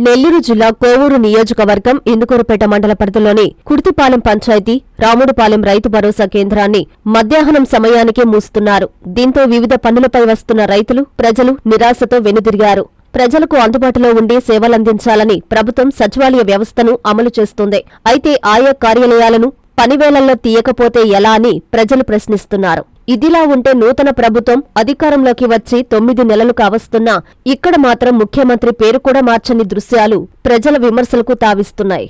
నెల్లూరు జిల్లా కోవూరు నియోజకవర్గం ఇందుకూరుపేట మండల పరిధిలోని కుర్తిపాలెం పంచాయతీ రాముడుపాలెం రైతు భరోసా కేంద్రాన్ని మధ్యాహ్నం సమయానికే మూస్తున్నారు. దీంతో వివిధ పనులపై వస్తున్న రైతులు, ప్రజలు నిరాశతో వెనుదిరిగారు. ప్రజలకు అందుబాటులో ఉండి సేవలందించాలని ప్రభుత్వం సచివాలయ వ్యవస్థను అమలు చేస్తోంది. అయితే ఆయా కార్యాలయాలను పనివేళల్లో తీయకపోతే ఎలా అని ప్రజలు ప్రశ్నిస్తున్నారు. ఇదిలా ఉంటే నూతన ప్రభుత్వం అధికారంలోకి వచ్చి 9 నెలలు కావస్తున్నా ఇక్కడ మాత్రం ముఖ్యమంత్రి పేరు కూడా మార్చని దృశ్యాలు ప్రజల విమర్శలకు తావిస్తున్నాయి.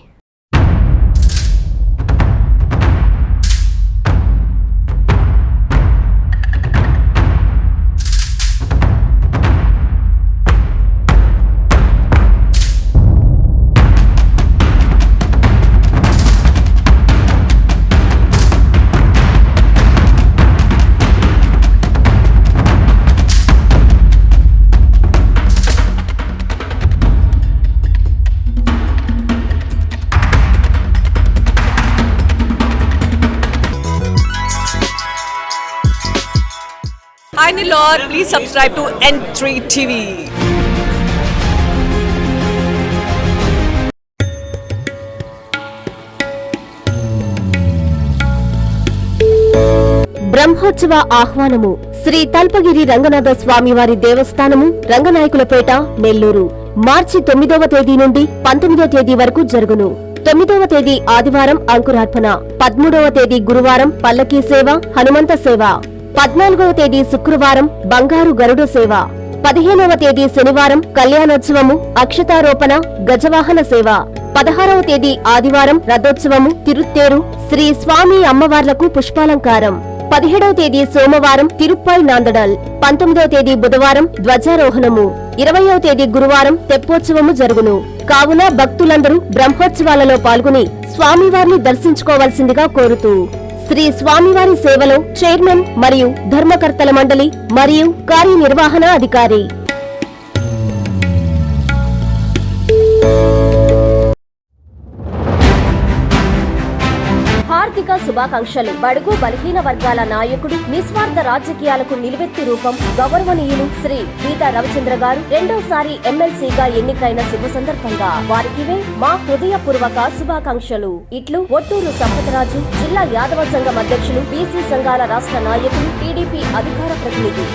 Hi Nilor, please subscribe to N3 TV. బ్రహ్మోత్సవ ఆహ్వానము శ్రీ తల్పగిరి రంగనాథ స్వామివారి దేవస్థానము రంగనాయకులపేట నెల్లూరు మార్చి 9వ తేదీ నుండి 19వ తేదీ వరకు జరుగును. 9వ తేదీ ఆదివారం అంకురార్పణ, 13వ తేదీ గురువారం పల్లకీ సేవ, హనుమంత సేవ, 14వ తేదీ శుక్రవారం బంగారు గరుడ సేవ, 15వ తేదీ శనివారం కళ్యాణోత్సవము, అక్షతారోపణ, గజవాహన సేవ, 16వ తేదీ ఆదివారం రథోత్సవము, తిరుత్తేరు, శ్రీ స్వామి అమ్మవార్లకు పుష్పాలంకారం, 17వ తేదీ సోమవారం తిరుప్పై నాందడల్, 19వ తేదీ బుధవారం ధ్వజారోహణము, 20వ తేదీ గురువారం తెప్పోత్సవము జరుగును. కావున భక్తులందరూ బ్రహ్మోత్సవాలలో పాల్గొని స్వామివారిని దర్శించుకోవాల్సిందిగా కోరుతూ శ్రీ స్వామివారి సేవలో చైర్మన్ మరియు ధర్మకర్తల మండలి మరియు కార్యనిర్వహణ అధికారి. హార్దిక శుభాకాంక్షలు. బడుగు బలహీన వర్గాల నాయకుడు, నిస్వార్థ రాజకీయాలకు నిలువెత్తు రూపం, గౌరవనీయులు శ్రీ గీతా రవిచంద్ర గారు రెండోసారి ఎమ్మెల్సీగా ఎన్నికైన శుభ సందర్భంగా వారికివే మా హృదయపూర్వక శుభాకాంక్షలు. ఇట్లు ఒట్టూరు సంపతరాజు, జిల్లా యాదవ సంఘం అధ్యక్షులు, బీసీ సంఘాల రాష్ట్ర నాయకులు, టీడీపీ అధికార ప్రతినిధి.